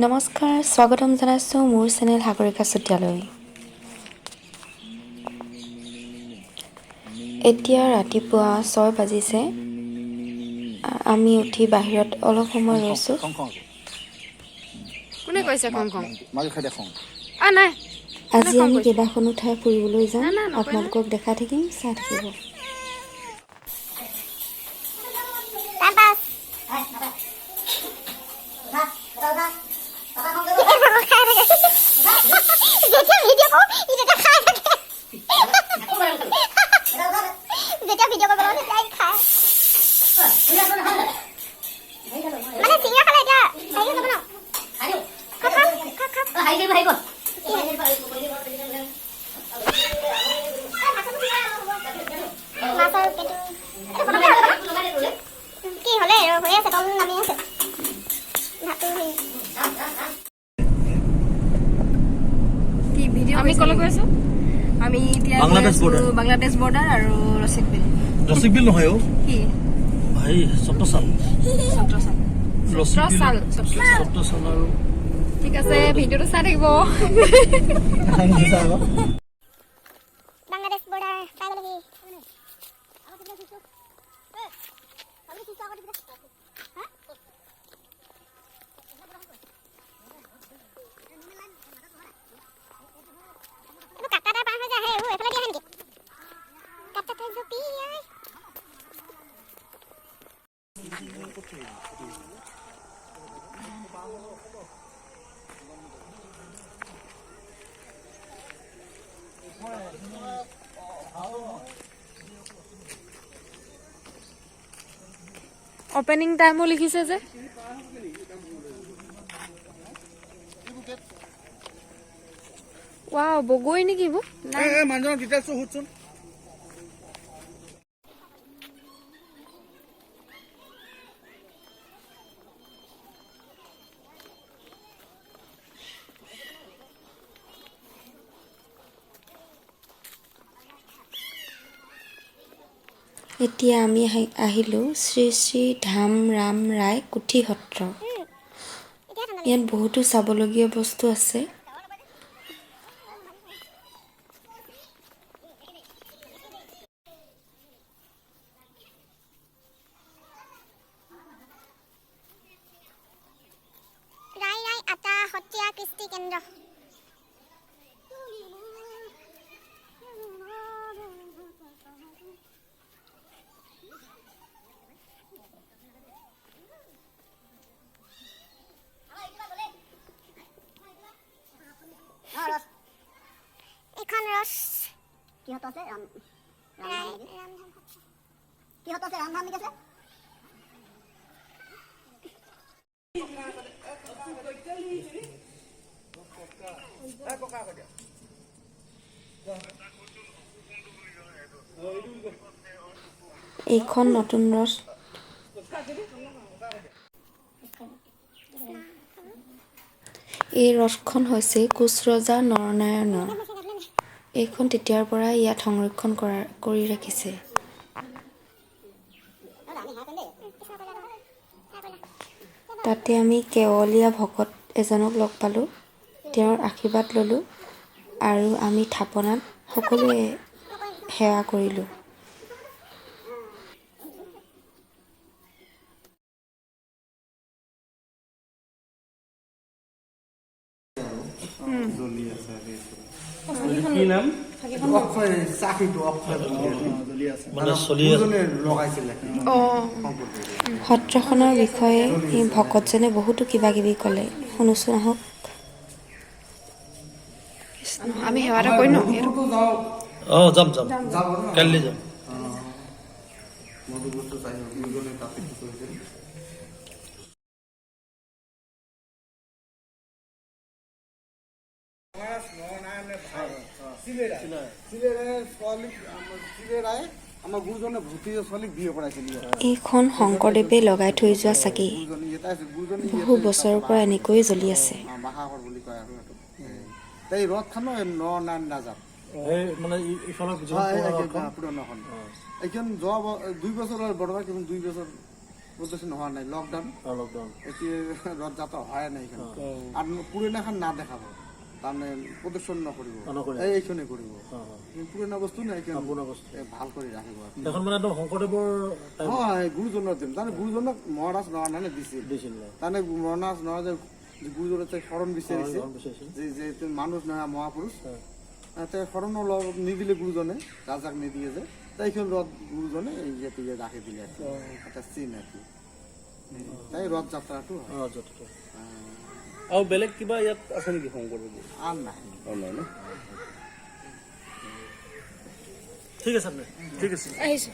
নমস্কাৰ, স্বাগতম জনাইছোঁ মোৰ চেনেল সাগৰিকা চুতীয়ালৈ। এতিয়া ৰাতিপুৱা 6 বাজিছে। আমি উঠি বাহিৰত অলপ সময় ৰৈছোঁ। কোনে কৈছে খং খং? নাই আজি আমি কেইবাখনো ঠাই ফুৰিবলৈ যাম। না নকয় আপোনালোকক দেখাই থাকিম, চাই থাকিব। আমি কলৈ গৈ আছো? আমি এতিয়া বাংলাদেশ বৰ্ডাৰ আৰু ৰচিকবিল। ৰচিকবিল নহয় অ কি ভাই সপ্তসাল আৰু ঠিক আছে, ভিডিঅ'টো চাই থাকিব। বাংলাদেশ বৰ্ডাৰ পাই গ'লহি। অপেনিং টাইমো লিখিছে যে। ৱাও, বগৈ নেকি এইবোৰ? মানুহৰ ডিটেইলছটো সুধচোন। এতিয়া আমি আহিলোঁ শ্ৰী শ্ৰী ধাম ৰাম ৰায় কুঠি সত্ৰ। ইয়াত বহুতো চাবলগীয়া বস্তু আছে। আটা সত্ৰীয়া কৃষ্টি কেন্দ্ৰ। এখন ৰস কিহত আছে? কিহত আছে? ৰামধাম নেকি আছে? এইখন নতুন ৰথ। এই ৰথখন হৈছে কোচ ৰজা নৰনাৰায়ণৰ। এইখন তেতিয়াৰ পৰা ইয়াত সংৰক্ষণ কৰি ৰাখিছে। তাতে আমি কেৱলীয়া ভকত এজনক লগ পালোঁ। তেওঁৰ আশীৰ্বাদ ল'লোঁ আৰু আমি থাপনাত সকলোৱে সেৱা কৰিলোঁ। কি নাম? সত্ৰখনৰ বিষয়ে এই ভকতজনে বহুতো কিবা কিবি ক'লে, শুনোচোন আহক। আমি সেৱা এটা কৰি ন? যাম কাইলৈ যাম। এইখন শংকৰদেৱে লগাই থৈ যোৱা চাকি। বহু বছৰৰ পৰা এনেকৈয়ে জ্বলি আছে। এইখন যোৱা 2 বছৰ বৰ্তমান 2 বছৰ প্ৰদৰ্শন হওয়া নাই লকডাউন লকডাউন এতিয়া ৰথযাত্ৰা হয় না এখানে আৰ পুৰোনো এখন না দেখাবো তাৰমানে প্ৰদৰ্শন নকৰিব এইখনে কৰিব পুৰণা বস্তু না এইখন ভাল কৰি ৰাখিব এখন মানে একদম শংকৰদেৱৰ হয় গুৰুজনৰ দিন তাৰমানে গুৰুজনক মহাৰাজ নৰনাৰায়ণে দিছিল তাৰমানে মহাৰাজ নৰনাৰায়ণে গুৰুজনে শৰণ বিচাৰিছে যে মানুহ নহয় মহাপুৰুষ তেওঁ শৰণ নিদিলে গুৰুজনে ৰাজাক নিদিয়ে যে এইখন ৰথ গুৰুজনে ইয়াতে ৰাখি দিলে এটা চিন আৰ কি তাই ৰথযাত্ৰাটো আৰু বেলেগ কিবা ইয়াত আছে নেকি শংকৰদেৱ আৰ নাই ঠিক আছে ঠিক আছে আহিছে